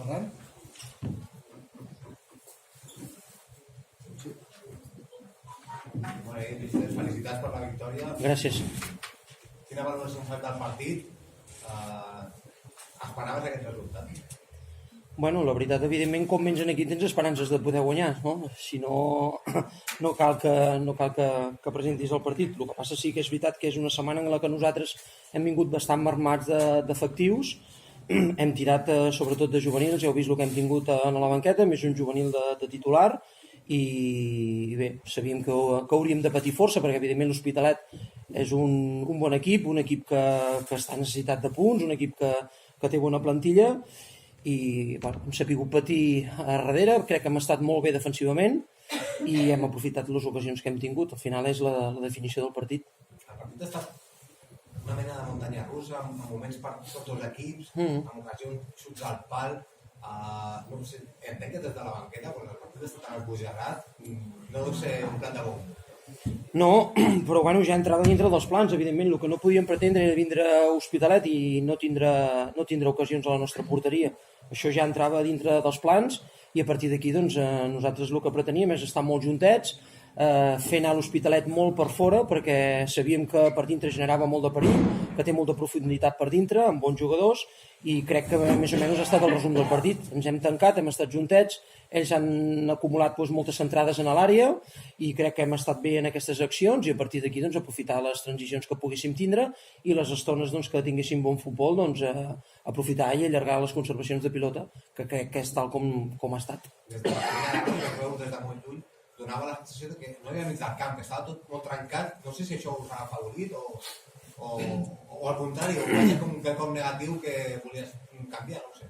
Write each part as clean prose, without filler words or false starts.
Ferran? Felicitats per la victòria. Gràcies. Quina valoració has fet del partit? Esperaves aquest resultat? Bueno, la veritat, evidentment, com menys en aquí tens esperances de poder guanyar, no? Si no, no cal que presentis el partit. El que passa sí que és veritat que és una setmana en la que nosaltres hem vingut bastant marmats d'efectius, hem tirat sobretot de juvenils, ja heu vist el que hem tingut a la banqueta, més un juvenil de titular, i bé, sabíem que hauríem de patir força, perquè evidentment l'Hospitalet és un bon equip, un equip que està necessitat de punts, un equip que té bona plantilla, i bueno, hem sabut patir a darrere, crec que hem estat molt bé defensivament i hem aprofitat les ocasions que hem tingut. Al final és la definició del partit. El partit ha estat una mena de muntanya russa, amb moments per tots els equips, amb ocasions xuts al pal. No sé, entenc que des de la banqueta, quan el partit està tan esbojarrat, no deu ser un plat de bomb. No, però bueno, ja entrava dintre dels plans, evidentment. El que no podíem pretendre era vindre a Hospitalet i no tindre ocasions a la nostra porteria. Això ja entrava dintre dels plans i a partir d'aquí doncs, nosaltres el que preteníem és estar molt juntets, fer anar l'Hospitalet molt per fora, perquè sabíem que per dintre generava molt de perill, que té molta profunditat per dintre, amb bons jugadors, i crec que més o menys ha estat el resum del partit. Ens hem tancat, hem estat juntets, ells han acumulat moltes centrades en l'àrea i crec que hem estat bé en aquestes accions i a partir d'aquí doncs, aprofitar les transicions que poguéssim tindre i les estones doncs, que tinguéssim bon futbol, doncs, aprofitar i allargar les conservacions de pilota, que crec que és tal com ha estat. Des de la primera hora, que veu des de molt lluny, donava la sensació que no hi havia mig del camp, que estava tot molt trencat. No sé si això us ha afavorit o al contrari, o vaja com un quelcom negatiu que volies canviar, no ho sé.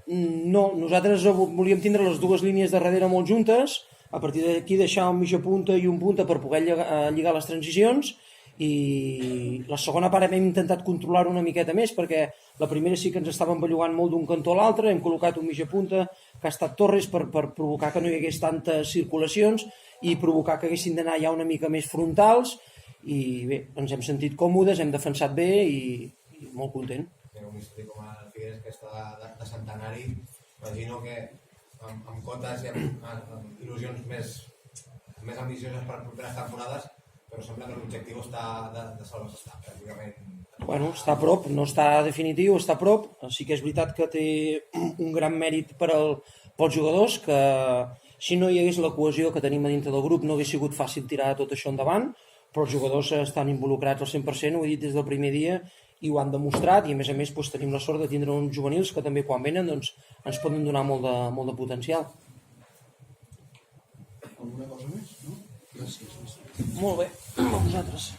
No, nosaltres volíem tindre les dues línies de darrere molt juntes, a partir d'aquí deixar un mitja punta i un punta per poder lligar les transicions, i la segona part hem intentat controlar-ho una miqueta més, perquè la primera sí que ens estàvem bellugant molt d'un cantó a l'altre, hem col·locat un mitja punta que ha estat Torres per provocar que no hi hagués tantes circulacions i provocar que haguessin d'anar ja una mica més frontals, i bé, ens hem sentit còmodes, hem defensat bé i molt content. Un històric com el Figueres, que està de centenari, imagino que amb cotes i amb il·lusions més ambicioses per properes temporades, però sembla que l'objectiu està de salvar s'està pràcticament. Bueno, està a prop, no està definitiu, està a prop. Sí que és veritat que té un gran mèrit pels jugadors, que si no hi hagués la cohesió que tenim a dintre del grup no hagués sigut fàcil tirar tot això endavant, però els jugadors estan involucrats al 100%, ho he dit des del primer dia, i ho han demostrat, i a més tenim la sort de tindre uns juvenils que també quan venen doncs, ens poden donar molt de potencial. Alguna cosa més? No? Gràcies. Molt bé, a vosaltres.